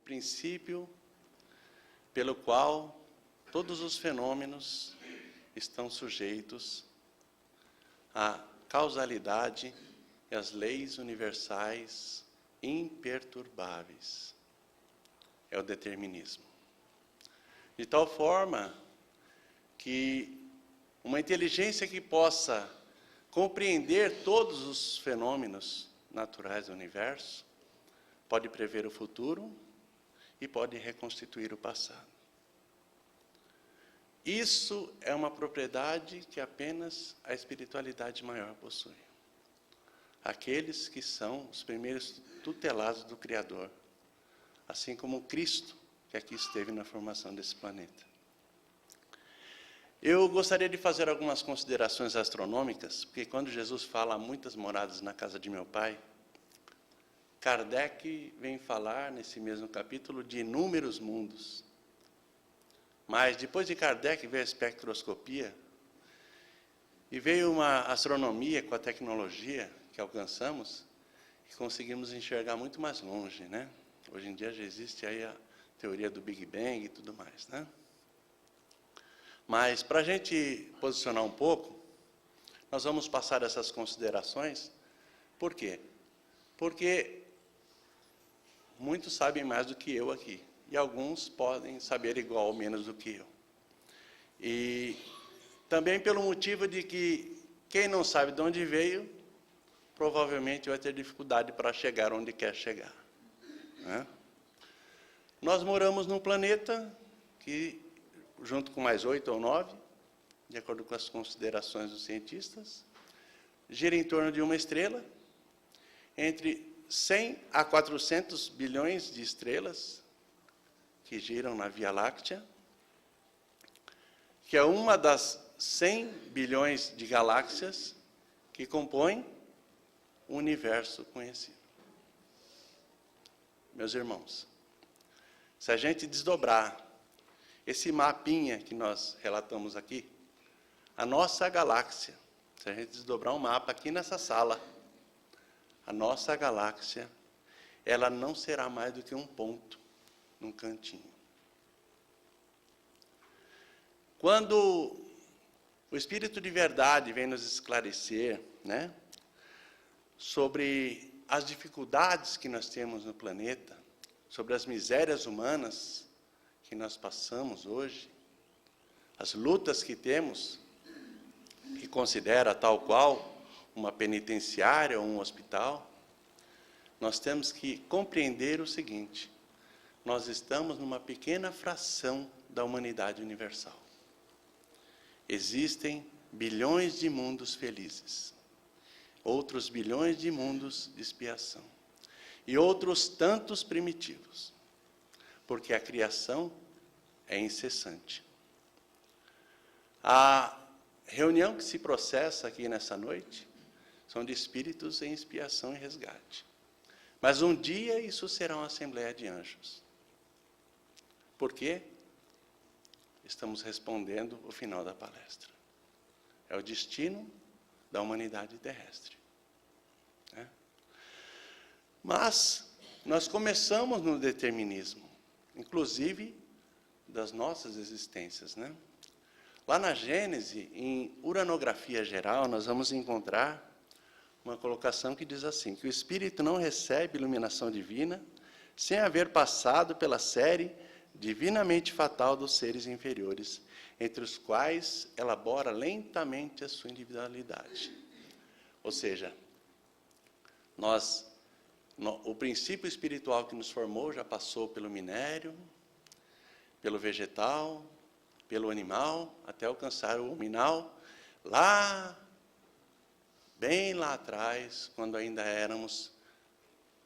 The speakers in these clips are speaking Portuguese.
princípio pelo qual todos os fenômenos estão sujeitos à causalidade e às leis universais imperturbáveis. É o determinismo. De tal forma que uma inteligência que possa compreender todos os fenômenos naturais do universo pode prever o futuro e pode reconstituir o passado. Isso é uma propriedade que apenas a espiritualidade maior possui. Aqueles que são os primeiros tutelados do Criador, assim como Cristo, que aqui esteve na formação desse planeta. Eu gostaria de fazer algumas considerações astronômicas, porque quando Jesus fala muitas moradas na casa de meu pai, Kardec vem falar nesse mesmo capítulo de inúmeros mundos. Mas depois de Kardec veio a espectroscopia e veio uma astronomia com a tecnologia que alcançamos e conseguimos enxergar muito mais longe, né? Hoje em dia já existe aí a teoria do Big Bang e tudo mais, né? Mas para a gente posicionar um pouco, nós vamos passar essas considerações. Por quê? Porque muitos sabem mais do que eu aqui. E alguns podem saber igual ou menos do que eu. E também pelo motivo de que quem não sabe de onde veio, provavelmente vai ter dificuldade para chegar onde quer chegar, né? Nós moramos num planeta que, junto com mais 8 ou 9, de acordo com as considerações dos cientistas, gira em torno de uma estrela, entre 100 a 400 bilhões de estrelas que giram na Via Láctea, que é uma das 100 bilhões de galáxias que compõem o universo conhecido. Meus irmãos, se a gente desdobrar esse mapinha que nós relatamos aqui, a nossa galáxia, se a gente desdobrar um mapa aqui nessa sala, a nossa galáxia, ela não será mais do que um ponto num cantinho. Quando o Espírito de verdade vem nos esclarecer, né, sobre as dificuldades que nós temos no planeta, sobre as misérias humanas que nós passamos hoje, as lutas que temos, que considera tal qual uma penitenciária ou um hospital, nós temos que compreender o seguinte: nós estamos numa pequena fração da humanidade universal. Existem bilhões de mundos felizes, outros bilhões de mundos de expiação, e outros tantos primitivos, porque a criação é incessante. A reunião que se processa aqui nessa noite são de espíritos em expiação e resgate. Mas um dia isso será uma assembleia de anjos. Por quê? Estamos respondendo o final da palestra. É o destino da humanidade terrestre, né? Mas nós começamos no determinismo, inclusive das nossas existências, né? Lá na Gênese, em uranografia geral, nós vamos encontrar uma colocação que diz assim, que o espírito não recebe iluminação divina sem haver passado pela série divinamente fatal dos seres inferiores, entre os quais elabora lentamente a sua individualidade. Ou seja, o princípio espiritual que nos formou já passou pelo minério, pelo vegetal, pelo animal, até alcançar o hominal, bem lá atrás, quando ainda éramos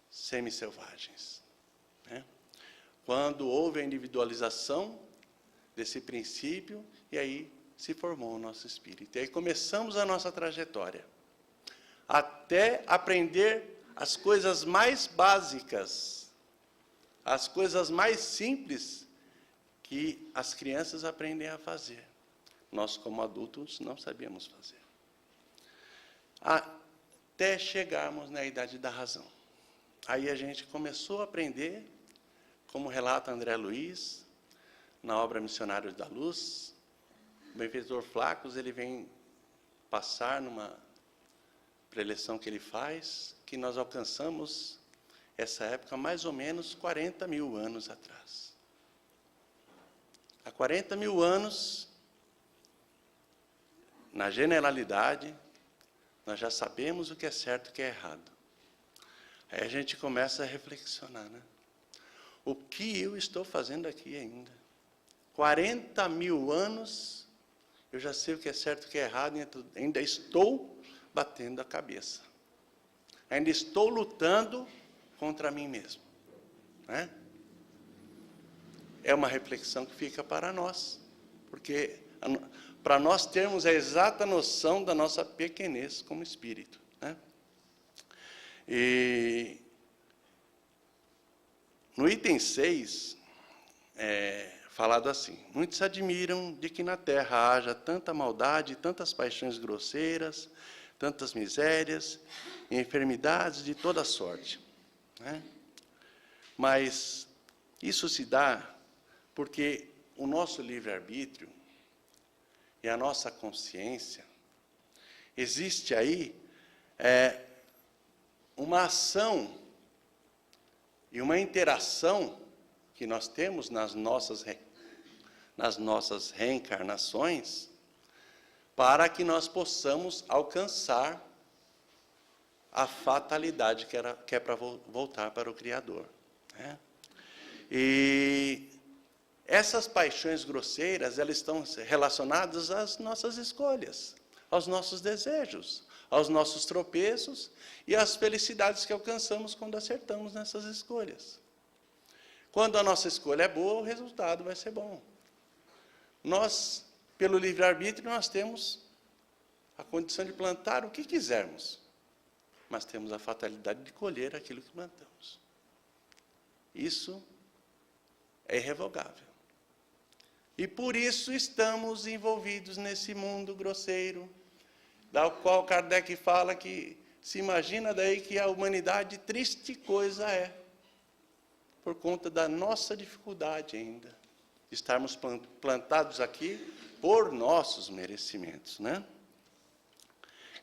semi-selvagens, né? Quando houve a individualização desse princípio, e aí se formou o nosso espírito. E aí começamos a nossa trajetória, até aprender as coisas mais básicas, as coisas mais simples que as crianças aprendem a fazer. Nós, como adultos, não sabíamos fazer. Até chegarmos na idade da razão. Aí a gente começou a aprender como relata André Luiz, na obra Missionários da Luz, o benfeitor Flacos, ele vem passar numa preleção que ele faz, que nós alcançamos essa época mais ou menos 40 mil anos atrás. Há 40 mil anos, na generalidade, nós já sabemos o que é certo e o que é errado. Aí a gente começa a reflexionar, né? O que eu estou fazendo aqui ainda? 40 mil anos, eu já sei o que é certo e o que é errado, e ainda estou batendo a cabeça. Ainda estou lutando contra mim mesmo, né? É uma reflexão que fica para nós, porque para nós termos a exata noção da nossa pequenez como espírito, né? E no item 6, falado assim: muitos se admiram de que na terra haja tanta maldade, tantas paixões grosseiras, tantas misérias e enfermidades de toda sorte, né? Mas isso se dá porque o nosso livre-arbítrio e a nossa consciência, existe aí uma ação e uma interação que nós temos nas nossas reencarnações, para que nós possamos alcançar a fatalidade que é para voltar para o Criador, né? E essas paixões grosseiras, elas estão relacionadas às nossas escolhas, aos nossos desejos, aos nossos tropeços e às felicidades que alcançamos quando acertamos nessas escolhas. Quando a nossa escolha é boa, o resultado vai ser bom. Nós, pelo livre-arbítrio, nós temos a condição de plantar o que quisermos, mas temos a fatalidade de colher aquilo que plantamos. Isso é irrevogável. E por isso estamos envolvidos nesse mundo grosseiro, da qual Kardec fala que se imagina daí que a humanidade triste coisa é, por conta da nossa dificuldade ainda, de estarmos plantados aqui por nossos merecimentos, né?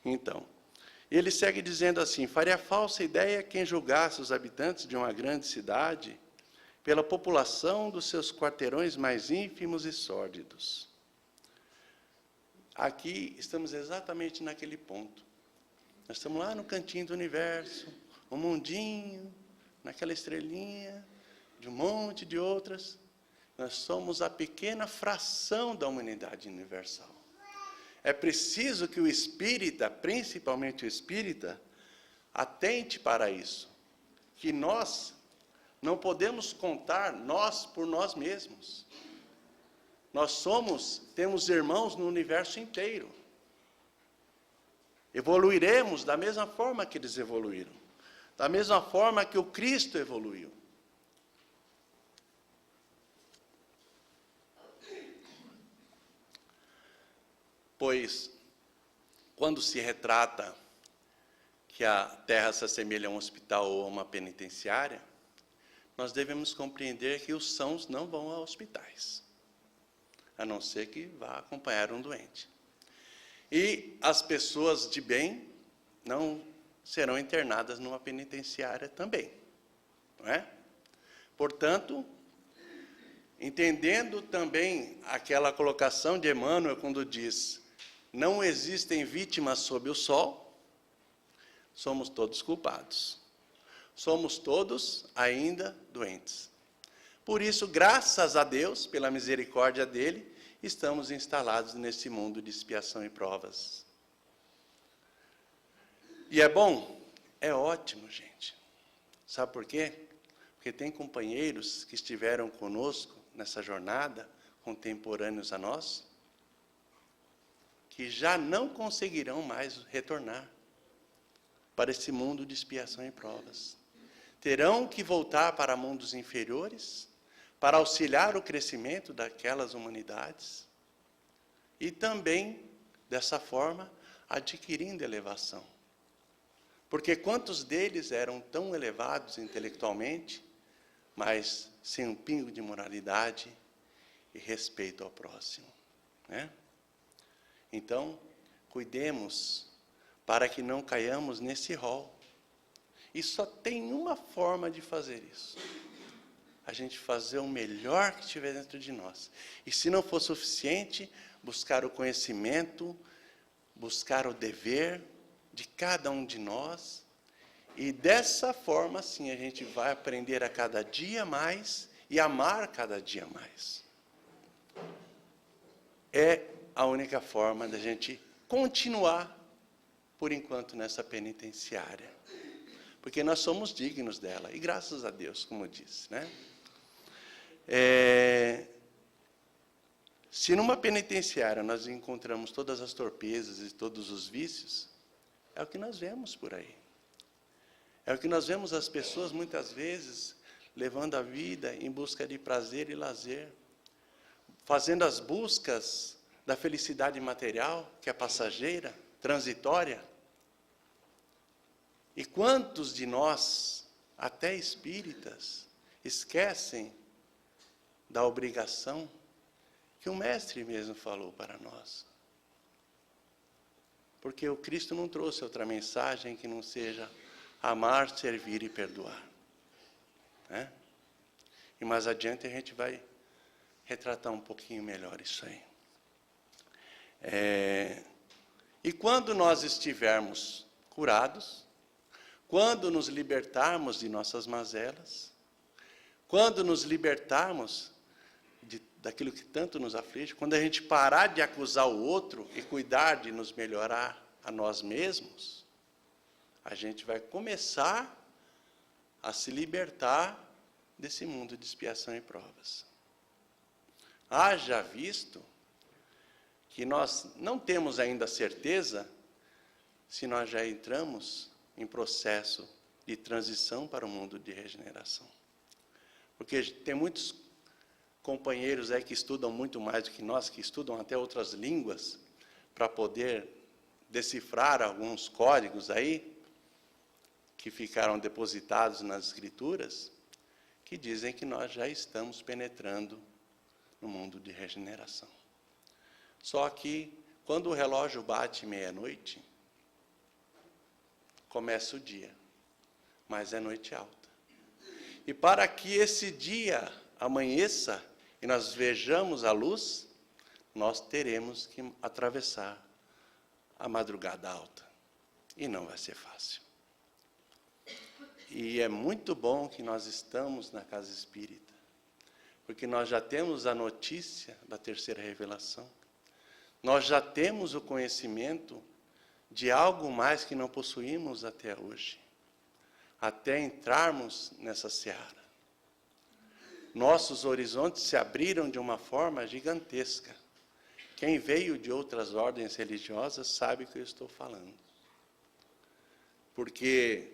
Então, ele segue dizendo assim: faria falsa ideia quem julgasse os habitantes de uma grande cidade pela população dos seus quarteirões mais ínfimos e sórdidos. Aqui estamos exatamente naquele ponto. Nós estamos lá no cantinho do universo, um mundinho, naquela estrelinha, de um monte de outras. Nós somos a pequena fração da humanidade universal. É preciso que o espírita, principalmente o espírita, atente para isso, que nós não podemos contar nós por nós mesmos. Nós temos irmãos no universo inteiro. Evoluiremos da mesma forma que eles evoluíram, da mesma forma que o Cristo evoluiu. Pois, quando se retrata que a Terra se assemelha a um hospital ou a uma penitenciária, nós devemos compreender que os sãos não vão a hospitais, a não ser que vá acompanhar um doente. E as pessoas de bem não serão internadas numa penitenciária também, não é? Portanto, entendendo também aquela colocação de Emmanuel quando diz: não existem vítimas sob o sol, somos todos culpados. Somos todos ainda doentes. Por isso, graças a Deus, pela misericórdia dele, estamos instalados nesse mundo de expiação e provas. E é bom? É ótimo, gente. Sabe por quê? Porque tem companheiros que estiveram conosco nessa jornada, contemporâneos a nós, que já não conseguirão mais retornar para esse mundo de expiação e provas. Terão que voltar para mundos inferiores, para auxiliar o crescimento daquelas humanidades, e também, dessa forma, adquirindo elevação. Porque quantos deles eram tão elevados intelectualmente, mas sem um pingo de moralidade e respeito ao próximo, né? Então, cuidemos para que não caiamos nesse rol. E só tem uma forma de fazer isso: a gente fazer o melhor que tiver dentro de nós. E se não for suficiente, buscar o conhecimento, buscar o dever de cada um de nós. E dessa forma, sim, a gente vai aprender a cada dia mais e amar cada dia mais. É a única forma da gente continuar, por enquanto, nessa penitenciária. Porque nós somos dignos dela, e graças a Deus, como eu disse, né? Se numa penitenciária nós encontramos todas as torpezas e todos os vícios, é o que nós vemos por aí. É o que nós vemos as pessoas, muitas vezes, levando a vida em busca de prazer e lazer, fazendo as buscas da felicidade material, que é passageira, transitória. E quantos de nós, até espíritas, esquecem da obrigação que o Mestre mesmo falou para nós? Porque o Cristo não trouxe outra mensagem que não seja amar, servir e perdoar, né? E mais adiante a gente vai retratar um pouquinho melhor isso aí. E quando nós estivermos curados, quando nos libertarmos de nossas mazelas, quando nos libertarmos daquilo que tanto nos aflige, quando a gente parar de acusar o outro e cuidar de nos melhorar a nós mesmos, a gente vai começar a se libertar desse mundo de expiação e provas. Haja visto que nós não temos ainda certeza se nós já entramos em processo de transição para o mundo de regeneração. Porque tem muitos companheiros aí que estudam muito mais do que nós, que estudam até outras línguas, para poder decifrar alguns códigos aí, que ficaram depositados nas Escrituras, que dizem que nós já estamos penetrando no mundo de regeneração. Só que, quando o relógio bate meia-noite, começa o dia, mas é noite alta. E para que esse dia amanheça e nós vejamos a luz, nós teremos que atravessar a madrugada alta. E não vai ser fácil. E é muito bom que nós estamos na casa espírita, porque nós já temos a notícia da terceira revelação, nós já temos o conhecimento de algo mais que não possuímos até hoje, até entrarmos nessa seara. Nossos horizontes se abriram de uma forma gigantesca. Quem veio de outras ordens religiosas sabe o que eu estou falando. Porque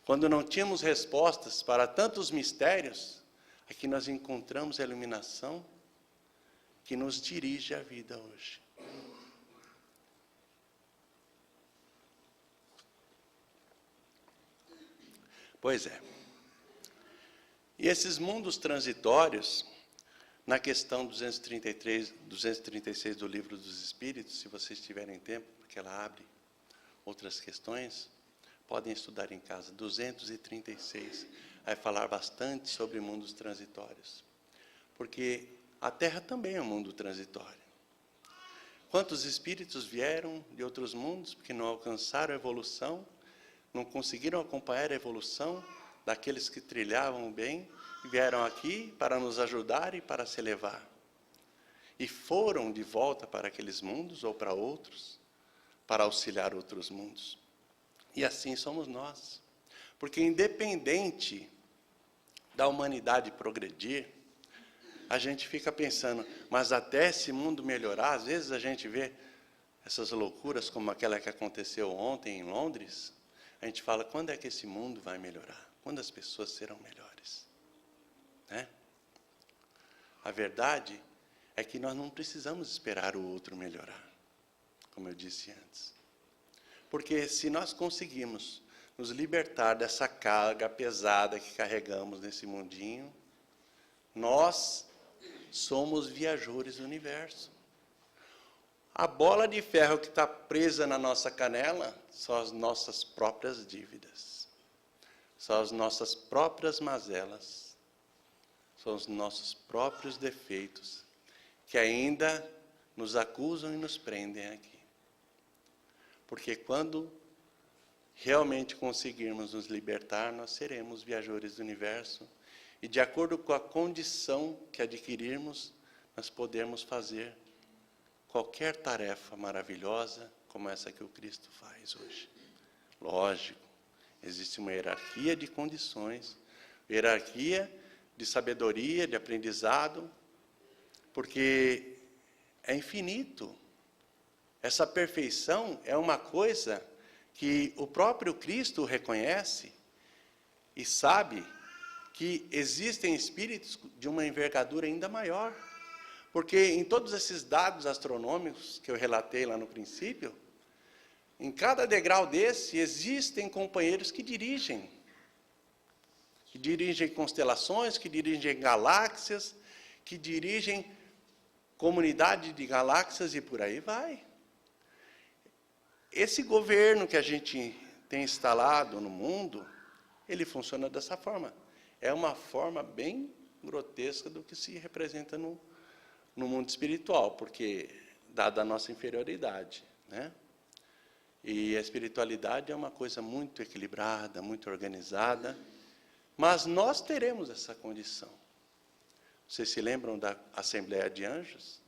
quando não tínhamos respostas para tantos mistérios, aqui nós encontramos a iluminação que nos dirige à vida hoje. Pois é. E esses mundos transitórios, na questão 236 do Livro dos Espíritos, se vocês tiverem tempo, porque ela abre outras questões, podem estudar em casa. 236 vai falar bastante sobre mundos transitórios. Porque a Terra também é um mundo transitório. Quantos espíritos vieram de outros mundos porque não alcançaram a evolução, não conseguiram acompanhar a evolução daqueles que trilhavam o bem, e vieram aqui para nos ajudar e para se elevar. E foram de volta para aqueles mundos ou para outros, para auxiliar outros mundos. E assim somos nós. Porque independente da humanidade progredir, a gente fica pensando, mas até esse mundo melhorar, às vezes a gente vê essas loucuras como aquela que aconteceu ontem em Londres, a gente fala, quando é que esse mundo vai melhorar? Quando as pessoas serão melhores? Né? A verdade é que nós não precisamos esperar o outro melhorar, como eu disse antes. Porque se nós conseguimos nos libertar dessa carga pesada que carregamos nesse mundinho. Nós somos viajores do universo. A bola de ferro que está presa na nossa canela são as nossas próprias dívidas, são as nossas próprias mazelas, são os nossos próprios defeitos, que ainda nos acusam e nos prendem aqui. Porque quando realmente conseguirmos nos libertar, nós seremos viajores do universo, e de acordo com a condição que adquirirmos, nós podemos fazer qualquer tarefa maravilhosa, como essa que o Cristo faz hoje. Lógico, existe uma hierarquia de condições, hierarquia de sabedoria, de aprendizado, porque é infinito. Essa perfeição é uma coisa que o próprio Cristo reconhece e sabe que existem espíritos de uma envergadura ainda maior. Porque em todos esses dados astronômicos que eu relatei lá no princípio, em cada degrau desse existem companheiros que dirigem constelações, que dirigem galáxias, que dirigem comunidade de galáxias e por aí vai. Esse governo que a gente tem instalado no mundo, ele funciona dessa forma. É uma forma bem grotesca do que se representa no mundo espiritual, porque, dada a nossa inferioridade, né? E a espiritualidade é uma coisa muito equilibrada, muito organizada, mas nós teremos essa condição. Vocês se lembram da Assembleia de Anjos?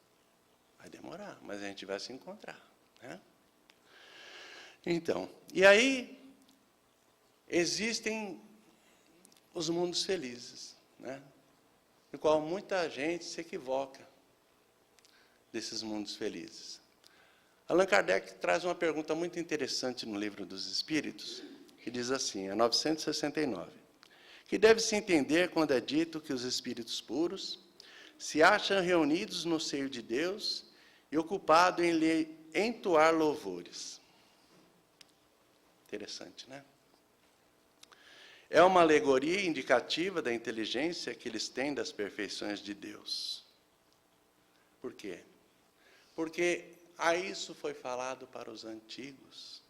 Vai demorar, mas a gente vai se encontrar, né? Então, e aí existem os mundos felizes, né? No qual muita gente se equivoca desses mundos felizes. Allan Kardec traz uma pergunta muito interessante no Livro dos Espíritos, que diz assim, a 969, que deve-se entender quando é dito que os espíritos puros se acham reunidos no seio de Deus e ocupados em lhe entoar louvores. Interessante, né? É uma alegoria indicativa da inteligência que eles têm das perfeições de Deus. Por quê? Porque a isso foi falado para os antigos.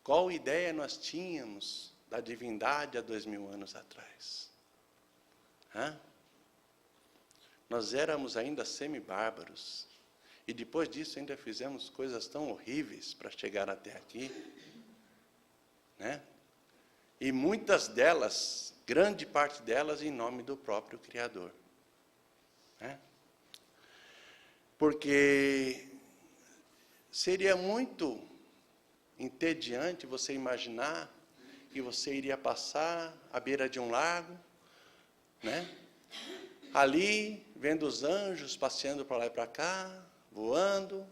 Qual ideia nós tínhamos da divindade há 2000 anos atrás? Nós éramos ainda semi-bárbaros. E depois disso ainda fizemos coisas tão horríveis para chegar até aqui. Né? E muitas delas, grande parte delas, em nome do próprio Criador. Né? Porque seria muito entediante você imaginar que você iria passar à beira de um lago, né? Ali, vendo os anjos passeando para lá e para cá, voando,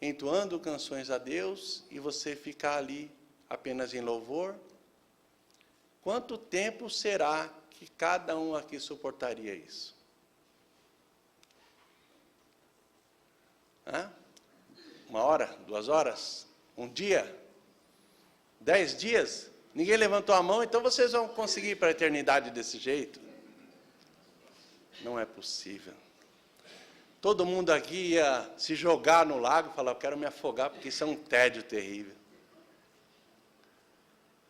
entoando canções a Deus, e você ficar ali apenas em louvor. Quanto tempo será que cada um aqui suportaria isso? Uma hora, 2 horas, um dia, 10 dias? Ninguém levantou a mão, então vocês vão conseguir ir para a eternidade desse jeito? Não é possível. Todo mundo aqui ia se jogar no lago e falar, eu quero me afogar, porque isso é um tédio terrível.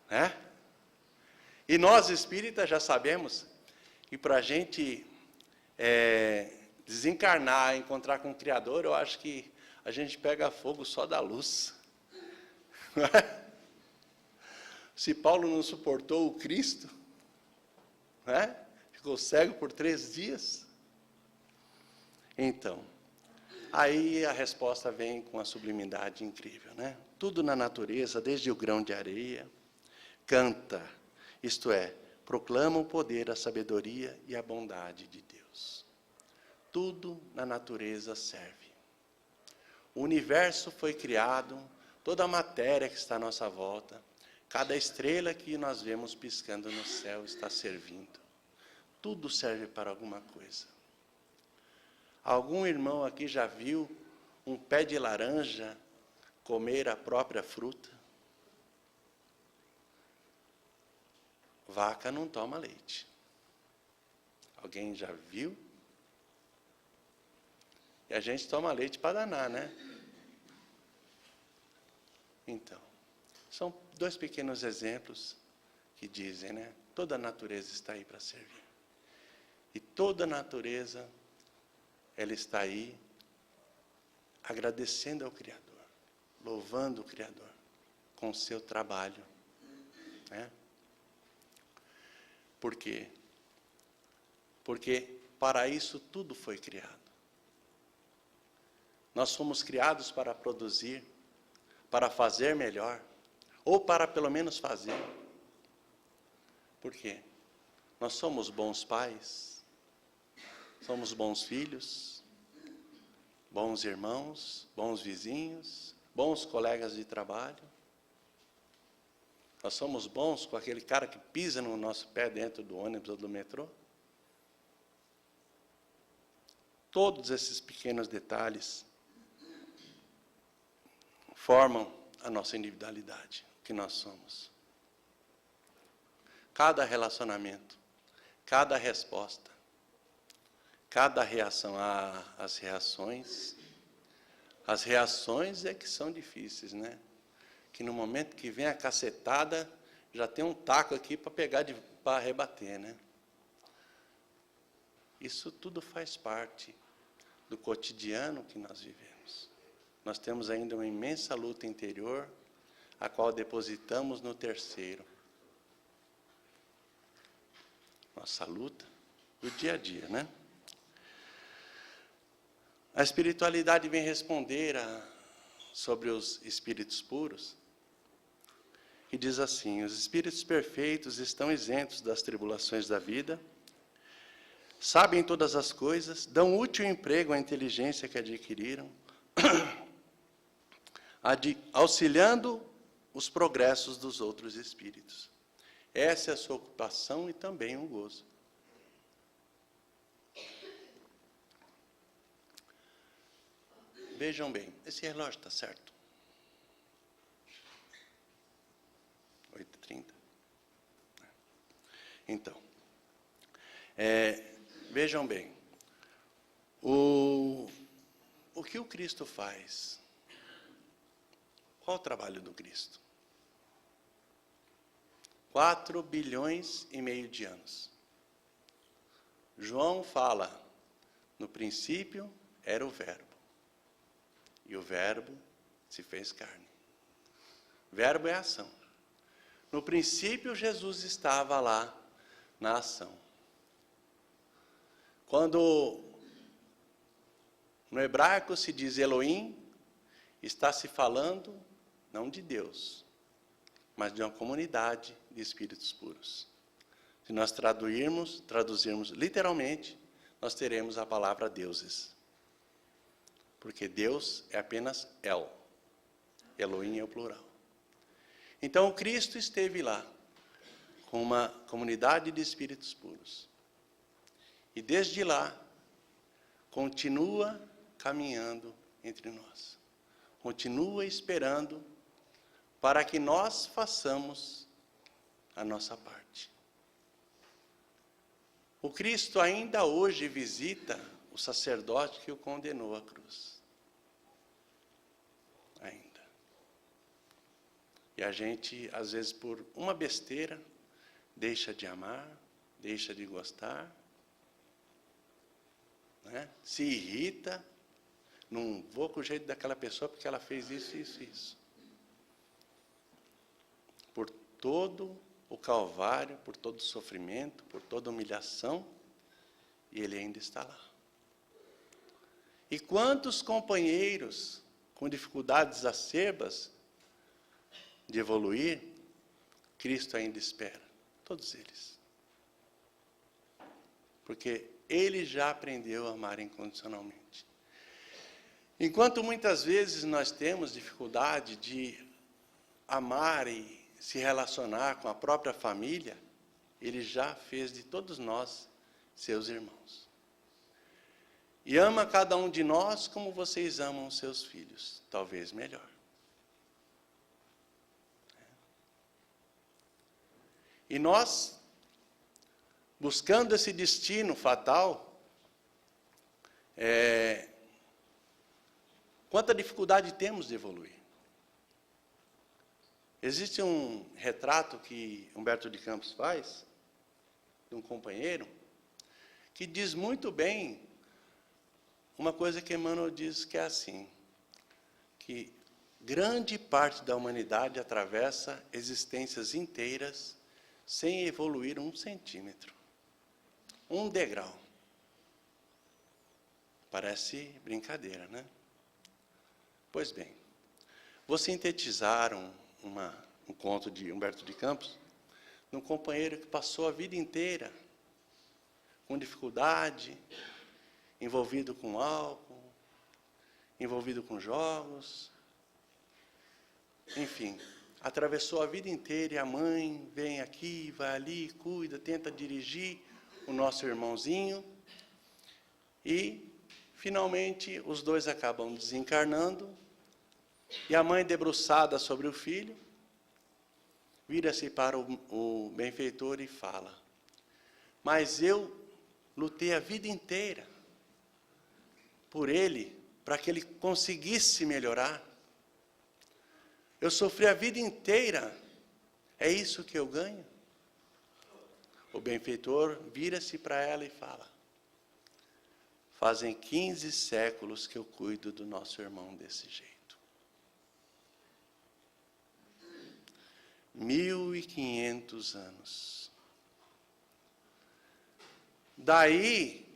Né? E nós, espíritas, já sabemos que para a gente desencarnar, encontrar com o Criador, eu acho que a gente pega fogo só da luz. Se Paulo não suportou o Cristo, né? Ficou cego por 3 dias. Então, aí a resposta vem com a sublimidade incrível, né? Tudo na natureza, desde o grão de areia, canta, isto é, proclama o poder, a sabedoria e a bondade de Deus. Tudo na natureza serve. O universo foi criado, toda a matéria que está à nossa volta, cada estrela que nós vemos piscando no céu está servindo. Tudo serve para alguma coisa. Algum irmão aqui já viu um pé de laranja comer a própria fruta? vaca não toma leite. Alguém já viu? E a gente toma leite para danar, né? Então, são dois pequenos exemplos que dizem, né? Toda a natureza está aí para servir. E toda a natureza, ela está aí agradecendo ao Criador, louvando o Criador com o seu trabalho, né? Por quê? Porque para isso tudo foi criado. Nós fomos criados para produzir, para fazer melhor, ou para pelo menos fazer. Por quê? Nós somos bons pais, somos bons filhos, bons irmãos, bons vizinhos, bons colegas de trabalho. Nós somos bons com aquele cara que pisa no nosso pé dentro do ônibus ou do metrô. Todos esses pequenos detalhes formam a nossa individualidade, o que nós somos. Cada relacionamento, cada resposta, cada reação, as reações é que são difíceis, né? Que no momento que vem a cacetada, já tem um taco aqui para pegar, para rebater, né? Isso tudo faz parte do cotidiano que nós vivemos. Nós temos ainda uma imensa luta interior, a qual depositamos no terceiro. Nossa luta do dia a dia, né? A espiritualidade vem responder sobre os espíritos puros, e diz assim: os espíritos perfeitos estão isentos das tribulações da vida, sabem todas as coisas, dão útil emprego à inteligência que adquiriram, auxiliando os progressos dos outros espíritos. Essa é a sua ocupação e também um gozo. Vejam bem, esse relógio está certo? 8h30. Então, vejam bem, o que o Cristo faz? Qual o trabalho do Cristo? 4,5 bilhões de anos. João fala, no princípio era o Verbo, e o Verbo se fez carne. Verbo é ação. No princípio, Jesus estava lá na ação. Quando no hebraico se diz Elohim, está se falando não de Deus, mas de uma comunidade de espíritos puros. Se nós traduzirmos literalmente, nós teremos a palavra deuses. Porque Deus é apenas El. Elohim é o plural. Então, o Cristo esteve lá, com uma comunidade de espíritos puros. E desde lá, continua caminhando entre nós. Continua esperando para que nós façamos a nossa parte. O Cristo ainda hoje visita o sacerdote que o condenou à cruz. Ainda. E a gente, às vezes, por uma besteira, deixa de amar, deixa de gostar, né? Se irrita, não vou com o jeito daquela pessoa porque ela fez isso, isso, isso. Por todo o calvário, por todo o sofrimento, por toda a humilhação, e ele ainda está lá. E quantos companheiros com dificuldades acerbas de evoluir, Cristo ainda espera, todos eles. Porque ele já aprendeu a amar incondicionalmente. Enquanto muitas vezes nós temos dificuldade de amar e se relacionar com a própria família, ele já fez de todos nós seus irmãos. E ama cada um de nós como vocês amam seus filhos, talvez melhor. E nós buscando esse destino fatal, quanta dificuldade temos de evoluir. Existe um retrato que Humberto de Campos faz, de um companheiro, que diz muito bem uma coisa que Emmanuel diz que é assim, que grande parte da humanidade atravessa existências inteiras sem evoluir 1 centímetro, 1 degrau. Parece brincadeira, né? Pois bem, vou sintetizar um conto de Humberto de Campos, de um companheiro que passou a vida inteira com dificuldade, envolvido com álcool, envolvido com jogos, enfim, atravessou a vida inteira e a mãe vem aqui, vai ali, cuida, tenta dirigir o nosso irmãozinho e, finalmente, os dois acabam desencarnando e a mãe, debruçada sobre o filho, vira-se para o benfeitor e fala: mas eu lutei a vida inteira por ele, para que ele conseguisse melhorar. Eu sofri a vida inteira, é isso que eu ganho? O benfeitor vira-se para ela e fala: fazem 15 séculos que eu cuido do nosso irmão desse jeito. 1500 anos. Daí,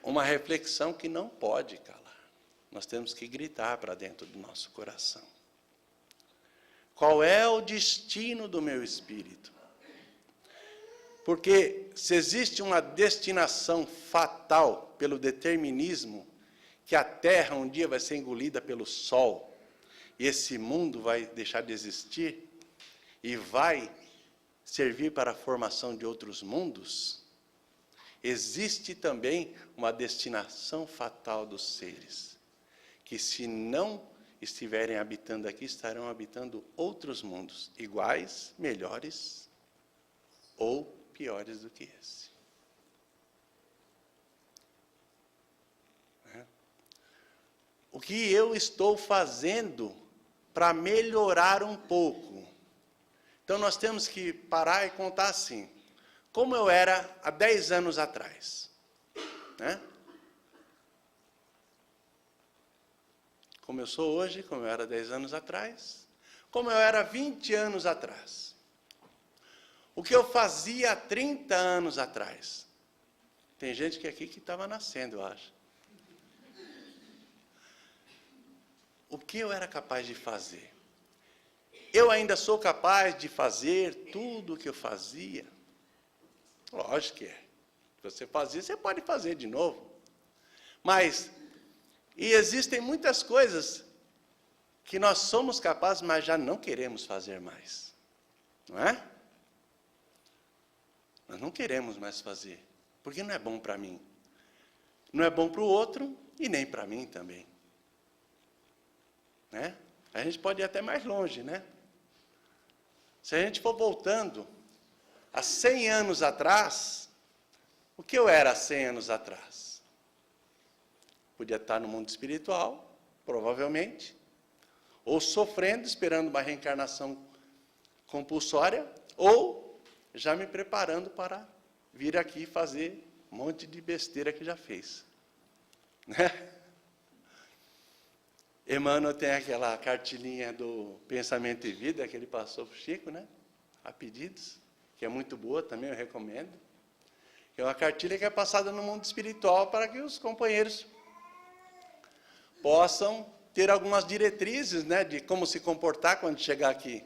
uma reflexão que não pode calar. Nós temos que gritar para dentro do nosso coração. Qual é o destino do meu espírito? Porque se existe uma destinação fatal pelo determinismo, que a Terra um dia vai ser engolida pelo Sol, e esse mundo vai deixar de existir, e vai servir para a formação de outros mundos, existe também uma destinação fatal dos seres, que se não estiverem habitando aqui, estarão habitando outros mundos, iguais, melhores ou piores do que esse. O que eu estou fazendo para melhorar um pouco? Então, nós temos que parar e contar assim, como eu era há 10 anos atrás. Né? Como eu sou hoje, como eu era 10 anos atrás, como eu era 20 anos atrás. O que eu fazia há 30 anos atrás. Tem gente que aqui que estava nascendo, eu acho. O que eu era capaz de fazer? Eu ainda sou capaz de fazer tudo o que eu fazia? Lógico que é. Se você fazia, você pode fazer de novo. Mas, e existem muitas coisas que nós somos capazes, mas já não queremos fazer mais. Não é? Nós não queremos mais fazer, porque não é bom para mim. Não é bom para o outro e nem para mim também. Né? A gente pode ir até mais longe, né? Se a gente for voltando há 100 anos atrás, o que eu era há 100 anos atrás? Podia estar no mundo espiritual, provavelmente, ou sofrendo, esperando uma reencarnação compulsória, ou já me preparando para vir aqui fazer um monte de besteira que já fez. Né? Emmanuel tem aquela cartilinha do Pensamento e Vida, que ele passou para o Chico, né? A pedidos, que é muito boa também, eu recomendo. É uma cartilha que é passada no mundo espiritual para que os companheiros possam ter algumas diretrizes, né, de como se comportar quando chegar aqui.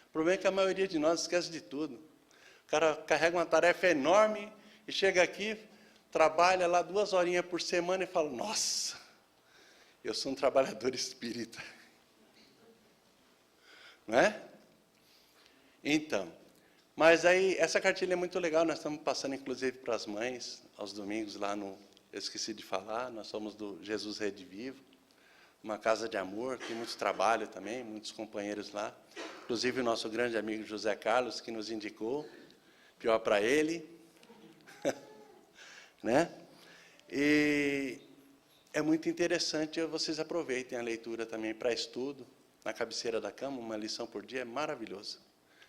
O problema é que a maioria de nós esquece de tudo. O cara carrega uma tarefa enorme e chega aqui, trabalha lá 2 horinhas por semana e fala: nossa, eu sou um trabalhador espírita. Não é? Então, mas aí, essa cartilha é muito legal, nós estamos passando, inclusive, para as mães, aos domingos, lá no, eu esqueci de falar, nós somos do Jesus Rede Vivo, uma casa de amor, tem muito trabalho também, muitos companheiros lá, inclusive o nosso grande amigo José Carlos, que nos indicou, pior para ele, né? E é muito interessante, vocês aproveitem a leitura também para estudo, na cabeceira da cama, uma lição por dia, é maravilhoso.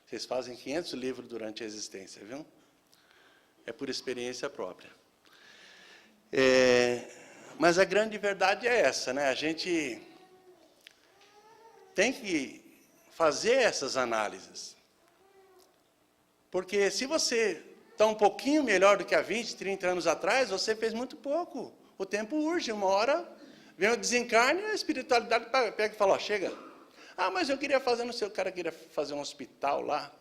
Vocês fazem 500 livros durante a existência, viu? É por experiência própria. Mas a grande verdade é essa, né? A gente tem que fazer essas análises. Porque se você está um pouquinho melhor do que há 20, 30 anos atrás, você fez muito pouco. O tempo urge, uma hora vem o desencarne e a espiritualidade pega e fala, ó, chega. Ah, mas eu queria fazer, não sei, o cara queria fazer um hospital lá,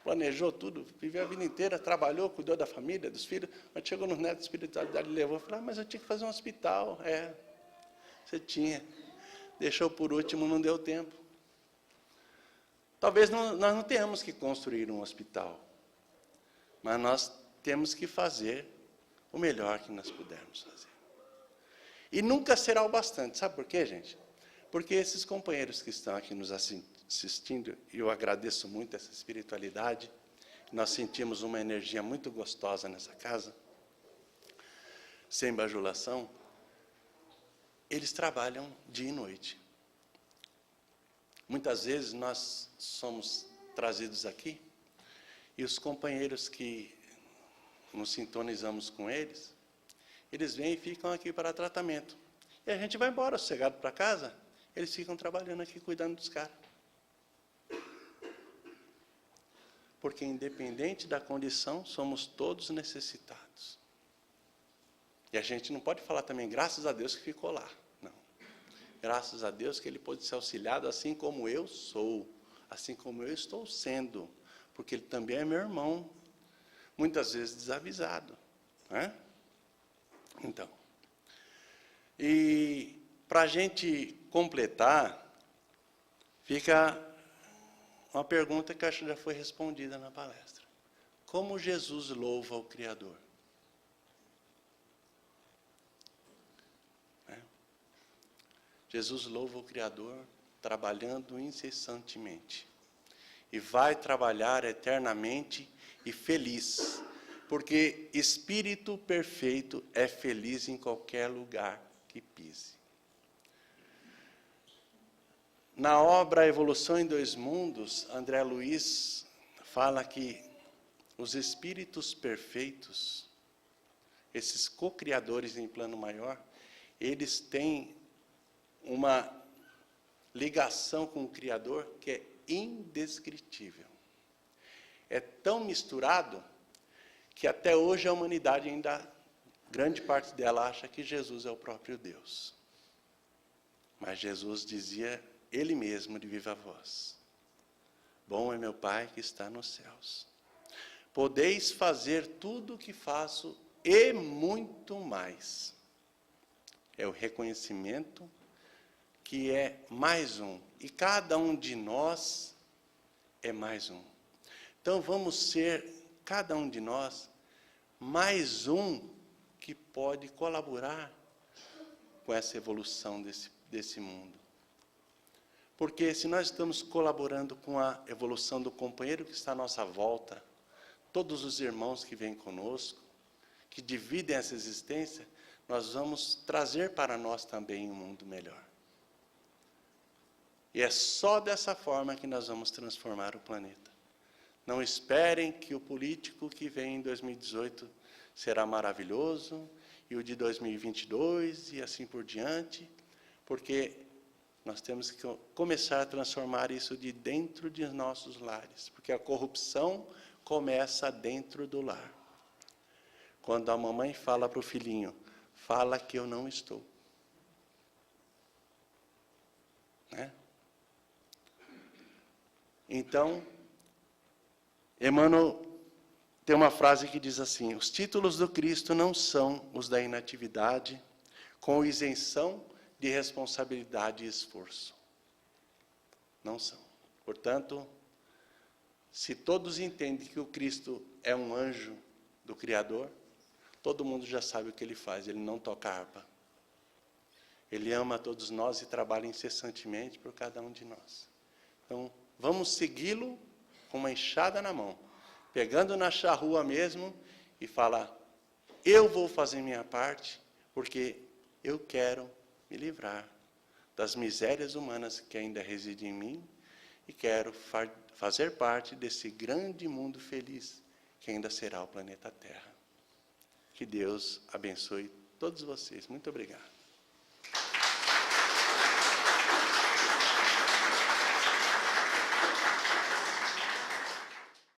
planejou tudo, viveu a vida inteira, trabalhou, cuidou da família, dos filhos, mas chegou no neto, a espiritualidade levou, falou, ah, mas eu tinha que fazer um hospital. Você tinha. Deixou por último, não deu tempo. Talvez nós não tenhamos que construir um hospital, mas nós temos que fazer o melhor que nós pudermos fazer. E nunca será o bastante. Sabe por quê, gente? Porque esses companheiros que estão aqui nos assistindo, e eu agradeço muito essa espiritualidade, nós sentimos uma energia muito gostosa nessa casa, sem bajulação, eles trabalham dia e noite. Muitas vezes nós somos trazidos aqui, e os companheiros que nos sintonizamos com eles, eles vêm e ficam aqui para tratamento. E a gente vai embora, sossegado para casa, eles ficam trabalhando aqui, cuidando dos caras. Porque, independente da condição, somos todos necessitados. E a gente não pode falar também, graças a Deus que ficou lá. Não. Graças a Deus que ele pôde ser auxiliado assim como eu sou, assim como eu estou sendo. Porque ele também é meu irmão, muitas vezes desavisado. Né? Então, e para a gente completar, fica uma pergunta que eu acho que já foi respondida na palestra. Como Jesus louva o Criador? Jesus louva o Criador trabalhando incessantemente. E vai trabalhar eternamente e feliz. Porque espírito perfeito é feliz em qualquer lugar que pise. Na obra A Evolução em Dois Mundos, André Luiz fala que os espíritos perfeitos, esses co-criadores em plano maior, eles têm uma ligação com o Criador que é indescritível. É tão misturado que até hoje a humanidade ainda, grande parte dela, acha que Jesus é o próprio Deus. Mas Jesus dizia, ele mesmo, de viva voz, bom é meu Pai que está nos céus. Podeis fazer tudo o que faço e muito mais. É o reconhecimento que é mais um. E cada um de nós é mais um. Então vamos ser, cada um de nós, mais um que pode colaborar com essa evolução desse mundo. Porque se nós estamos colaborando com a evolução do companheiro que está à nossa volta, todos os irmãos que vêm conosco, que dividem essa existência, nós vamos trazer para nós também um mundo melhor. E é só dessa forma que nós vamos transformar o planeta. Não esperem que o político que vem em 2018 será maravilhoso, e o de 2022, e assim por diante, porque nós temos que começar a transformar isso de dentro de nossos lares, porque a corrupção começa dentro do lar. Quando a mamãe fala para o filhinho, fala que eu não estou. Né? Então, Emmanuel tem uma frase que diz assim, os títulos do Cristo não são os da inatividade, com isenção de responsabilidade e esforço. Não são. Portanto, se todos entendem que o Cristo é um anjo do Criador, todo mundo já sabe o que ele faz, ele não toca harpa. Ele ama a todos nós e trabalha incessantemente por cada um de nós. Então, vamos segui-lo com uma enxada na mão, pegando na charrua mesmo e falar, eu vou fazer minha parte, porque eu quero me livrar das misérias humanas que ainda residem em mim e quero fazer parte desse grande mundo feliz que ainda será o planeta Terra. Que Deus abençoe todos vocês. Muito obrigado.